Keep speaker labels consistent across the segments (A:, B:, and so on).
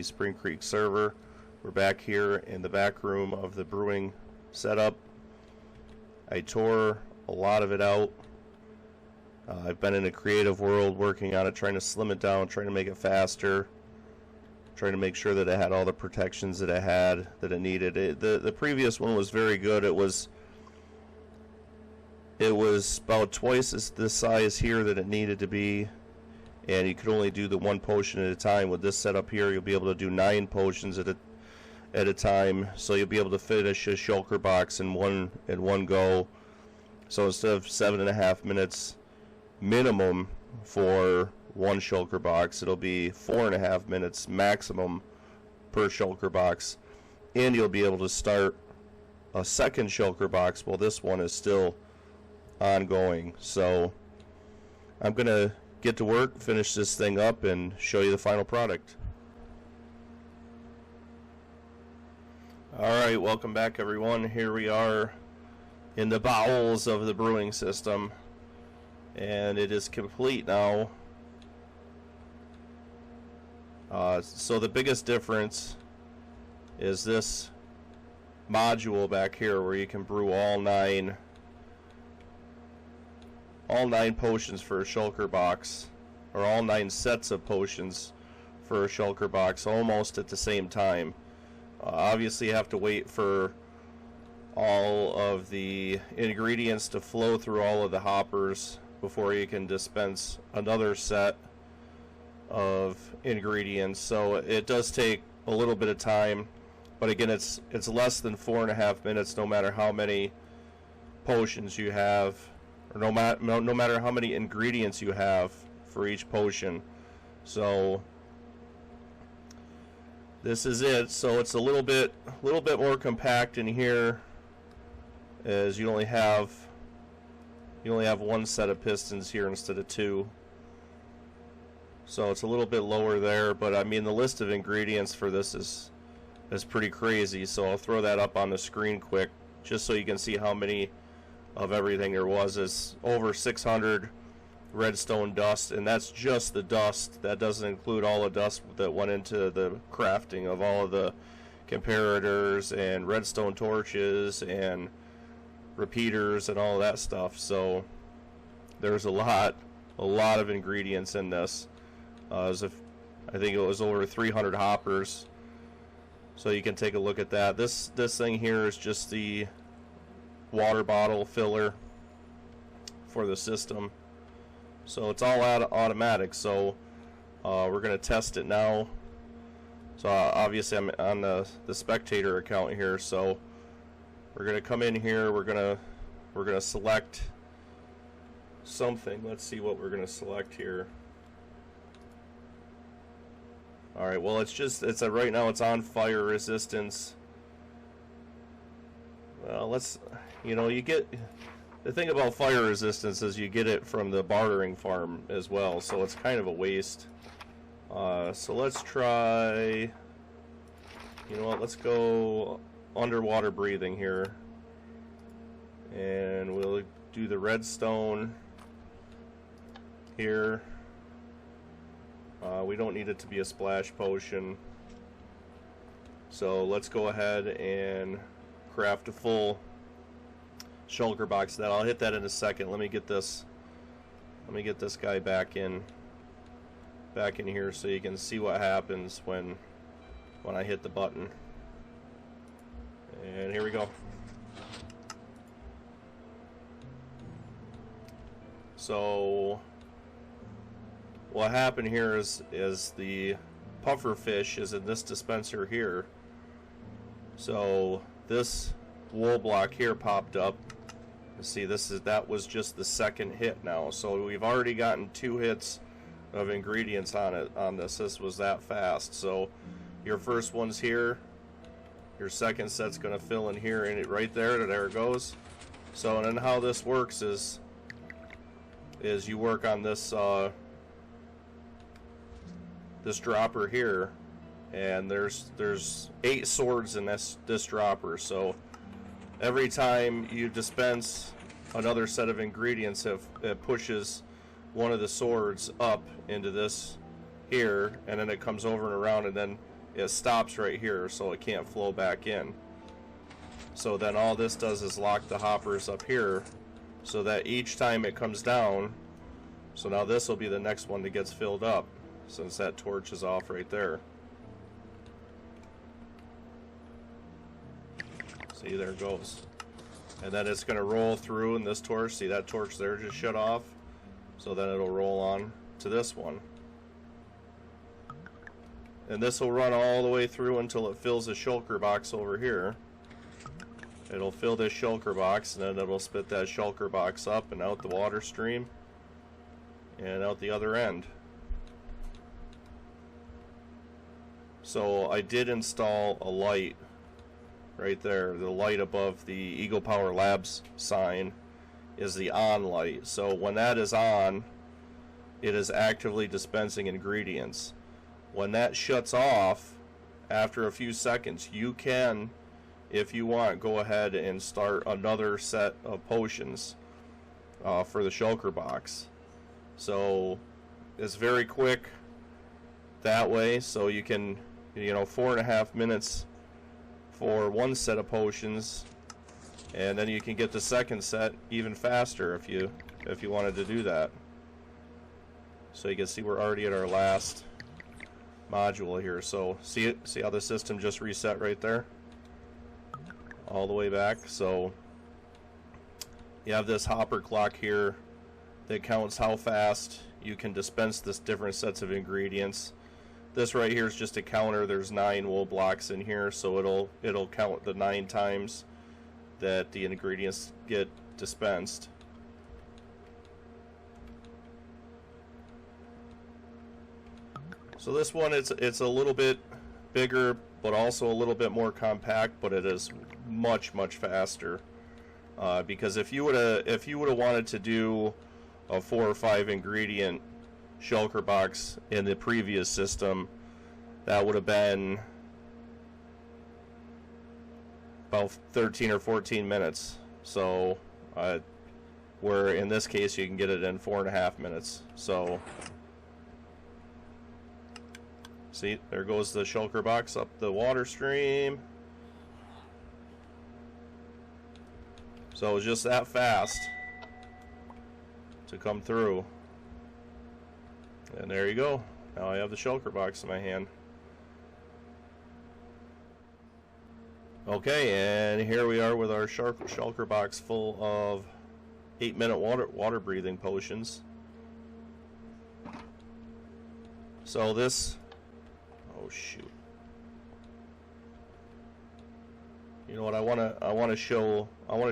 A: Spring Creek server. We're back here in the back room of the brewing setup. I tore a lot of it out. I've been in a creative world working on it, trying to slim it down, trying to make it faster, trying to make sure that it had all the protections that it needed. The previous one was very good. It was about twice the size here that it needed to be, and you could only do the one potion at a time. With this setup here, you'll be able to do 9 potions at a time, so you'll be able to finish a shulker box in one go. So instead of 7.5 minutes minimum for one shulker box, it'll be 4.5 minutes maximum per shulker box, and you'll be able to start a second shulker box while this one is still ongoing. So I'm gonna get to work, finish this thing up, and show you the final product. Alright, welcome back everyone. Here we are in the bowels of the brewing system, and it is complete now. So the biggest difference is this module back here where you can brew all nine potions for a shulker box, or all 9 sets of potions for a shulker box, almost at the same time. Obviously you have to wait for all of the ingredients to flow through all of the hoppers before you can dispense another set of ingredients, so it does take a little bit of time, but again, it's less than 4.5 minutes no matter how many potions you have, or no matter how many ingredients you have for each potion. So this is it. So it's a little bit more compact in here, as you only have one set of pistons here instead of 2. So it's a little bit lower there, but I mean the list of ingredients for this is pretty crazy. So I'll throw that up on the screen quick just so you can see how many of everything there was. Is over 600 redstone dust, and that's just the dust. That doesn't include all the dust that went into the crafting of all of the comparators and redstone torches and repeaters and all of that stuff. So there's a lot of ingredients in this. I think it was over 300 hoppers, so you can take a look at that. This thing here is just the water bottle filler for the system, so it's all automatic. So we're going to test it now. So obviously I'm on the spectator account here, so we're going to come in here, we're going to select something. Let's see what we're going to select here. Alright, well right now it's on fire resistance. Well, you get, the thing about fire resistance is you get it from the bartering farm as well, so it's kind of a waste. So let's try, you know what, let's go underwater breathing here, and we'll do the redstone here. We don't need it to be a splash potion, so let's go ahead and craft a full shulker box. That I'll hit that in a second. Let me get this guy back in here so you can see what happens when I hit the button. And here we go. So what happened here is the puffer fish is in this dispenser here. So this wool block here popped up. See, that was just the second hit now. So we've already gotten 2 hits of ingredients on this. This was that fast. So your first one's here. Your second set's going to fill in here, and right there it goes. So, and then how this works is is you work on this this dropper here, and there's 8 swords in this dropper. So every time you dispense another set of ingredients, it pushes one of the swords up into this here, and then it comes over and around, and then it stops right here, so it can't flow back in. So then all this does is lock the hoppers up here, so that each time it comes down, so now this will be the next one that gets filled up, since that torch is off right there. See, there it goes. And then it's going to roll through, and this torch, see that torch there just shut off? So then it'll roll on to this one. And this will run all the way through until it fills the shulker box over here. It'll fill this shulker box, and then it'll spit that shulker box up and out the water stream and out the other end. So I did install a light right there. The light above the Eagle Power Labs sign is the on light. So when that is on, it is actively dispensing ingredients. When that shuts off after a few seconds, you can, if you want, go ahead and start another set of potions for the shulker box. So it's very quick that way, so you can, 4.5 minutes for one set of potions, and then you can get the second set even faster if you wanted to do that. So you can see we're already at our last module here. So see how the system just reset right there, all the way back. So you have this hopper clock here that counts how fast you can dispense this different sets of ingredients. This right here is just a counter. There's 9 wool blocks in here, so it'll count the 9 times that the ingredients get dispensed. So this one, it's a little bit bigger, but also a little bit more compact, but it is much faster. Because if you would have wanted to do a 4 or 5 ingredient shulker box in the previous system, that would have been about 13 or 14 minutes. So where in this case you can get it in 4.5 minutes. So see, there goes the shulker box up the water stream. So it was just that fast to come through. And there you go. Now I have the shulker box in my hand. Okay, and here we are with our shulker box full of 8-minute water breathing potions. So this, oh shoot. You know what, I want to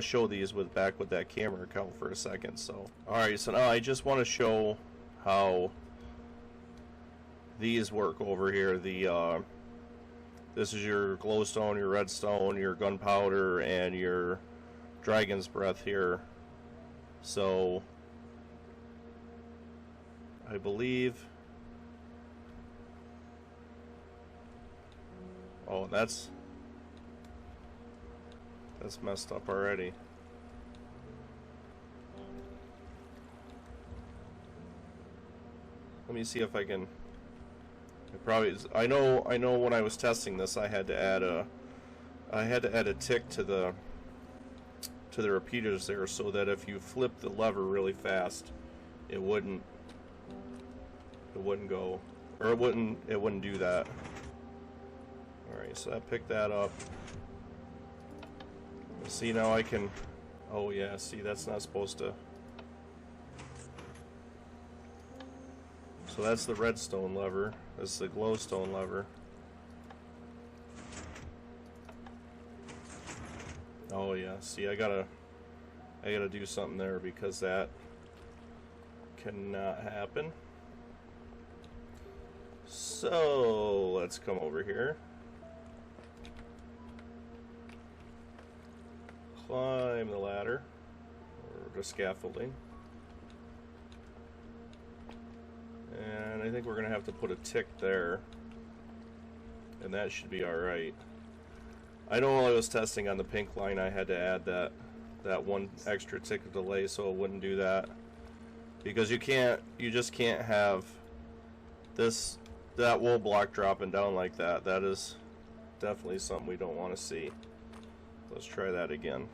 A: show these with that camera account for a second. So all right, so now I just want to show how these work over here. This is your glowstone, your redstone, your gunpowder, and your dragon's breath here. So I believe, oh, that's messed up already. Let me see if I can. It probably is. I know when I was testing this, I had to add a tick to the repeaters there, so that if you flip the lever really fast, it wouldn't go, or it wouldn't do that. All right, so I picked that up. See, now I can, oh yeah, see, that's not supposed to. So that's the redstone lever. This is the glowstone lever. Oh yeah, see, I gotta do something there, because that cannot happen. So let's come over here. Climb the ladder, or the scaffolding. And I think we're gonna have to put a tick there, and that should be alright. I know while I was testing on the pink line I had to add that one extra tick of delay so it wouldn't do that, because you just can't have that wool block dropping down like that. That is definitely something we don't want to see. Let's try that again.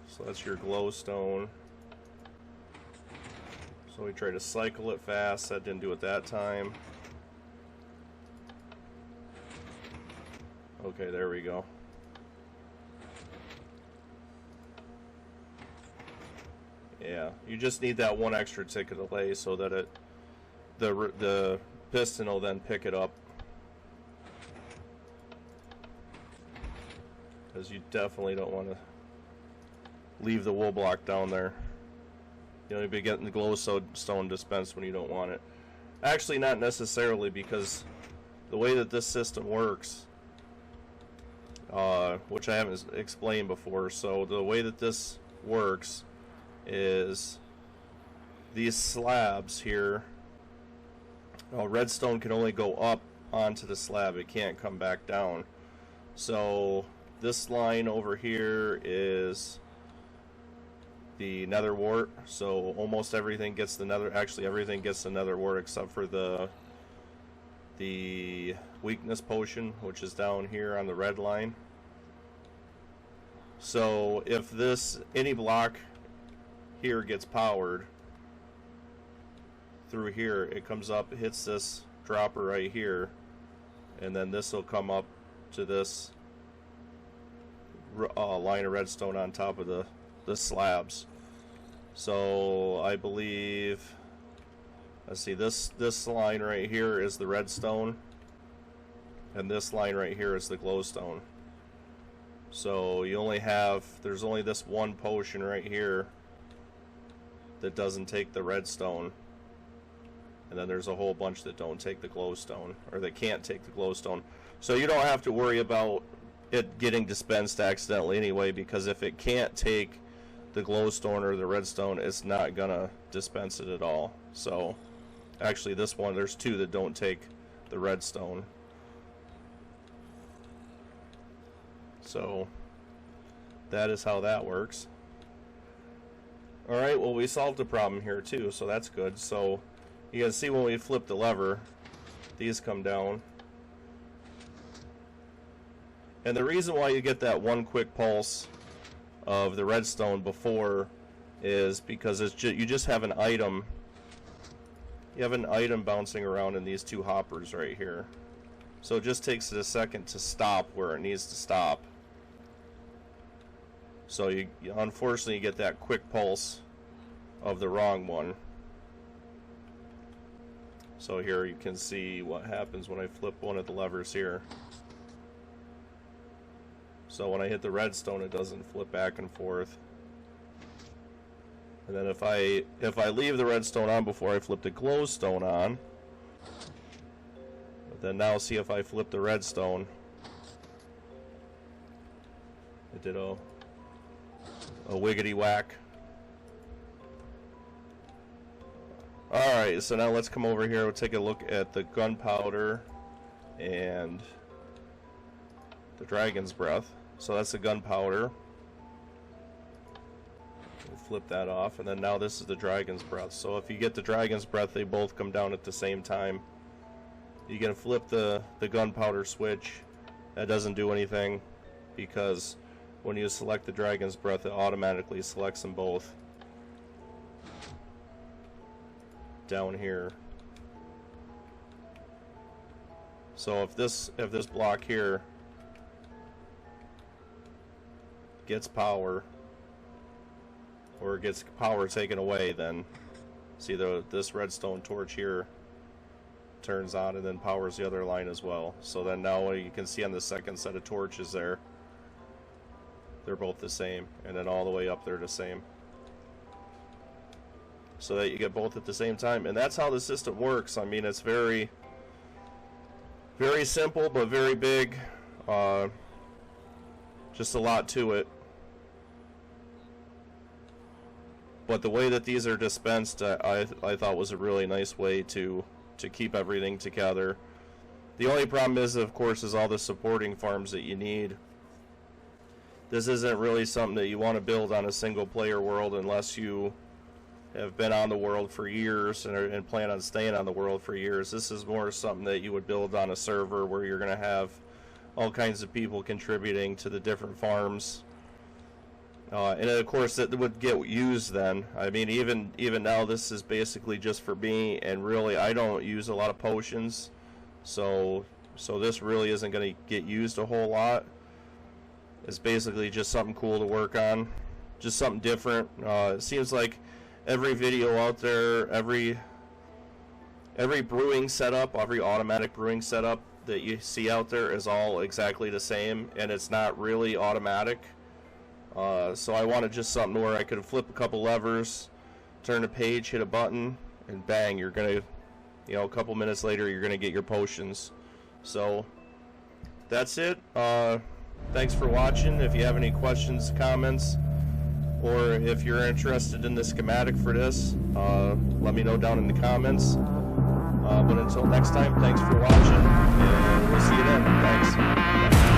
A: So that's your glowstone. So we try to cycle it fast. That didn't do it that time. Okay, there we go. Yeah, you just need that one extra tick of delay so that the piston will then pick it up. Because you definitely don't want to leave the wool block down there. You know, you'll be getting the glowstone dispensed when you don't want it. Actually, not necessarily, because the way that this system works, which I haven't explained before, so the way that this works is these slabs here, redstone can only go up onto the slab, it can't come back down. So this line over here is the nether wart, so almost everything gets the nether, actually everything gets the nether wart except for the weakness potion, which is down here on the red line. So if any block here gets powered through here, it comes up, hits this dropper right here, and then this will come up to this line of redstone on top of the slabs. So I believe, let's see, this line right here is the redstone, and this line right here is the glowstone. So there's only this one potion right here that doesn't take the redstone, and then there's a whole bunch that don't take the glowstone, or that can't take the glowstone. So you don't have to worry about it getting dispensed accidentally anyway, because if it can't take the glowstone or the redstone, it's not gonna dispense it at all. So actually this one, there's two that don't take the redstone. So that is how that works. Alright, well, we solved a problem here too, so that's good. So you can see when we flip the lever, these come down. And the reason why you get that one quick pulse of the redstone before is because you just have an item. You have an item bouncing around in these two hoppers right here. So it just takes it a second to stop where it needs to stop. So you unfortunately get that quick pulse of the wrong one. So here you can see what happens when I flip one of the levers here. So when I hit the redstone, it doesn't flip back and forth. And then if I leave the redstone on before I flip the glowstone on, then now see if I flip the redstone, it did a wiggity whack. Alright, so now let's come over here. We'll take a look at the gunpowder and the dragon's breath. So that's the gunpowder. We'll flip that off, and then now this is the dragon's breath. So if you get the dragon's breath, they both come down at the same time. You can flip the gunpowder switch. That doesn't do anything, because when you select the dragon's breath, it automatically selects them both down here. So if this block here gets power, or gets power taken away, then see this redstone torch here turns on and then powers the other line as well. So then now you can see on the second set of torches there, they're both the same, and then all the way up they're the same, so that you get both at the same time. And that's how the system works. I mean, it's very, very simple, but very big. Just a lot to it. But the way that these are dispensed, I thought was a really nice way to keep everything together. The only problem is, of course, is all the supporting farms that you need. This isn't really something that you want to build on a single player world unless you have been on the world for years and plan on staying on the world for years. This is more something that you would build on a server where you're going to have all kinds of people contributing to the different farms. And of course that would get used then. I mean, even now this is basically just for me, and really I don't use a lot of potions, so this really isn't going to get used a whole lot. It's basically just something cool to work on, just something different. It seems like every video out there, every brewing setup, every automatic brewing setup that you see out there is all exactly the same, and it's not really automatic. So I wanted just something where I could flip a couple levers, turn a page, hit a button, and bang, you're gonna, a couple minutes later, you're gonna get your potions. So that's it. Thanks for watching. If you have any questions, comments, or if you're interested in the schematic for this, let me know down in the comments. But until next time, thanks for watching, and we'll see you then. Thanks. Bye.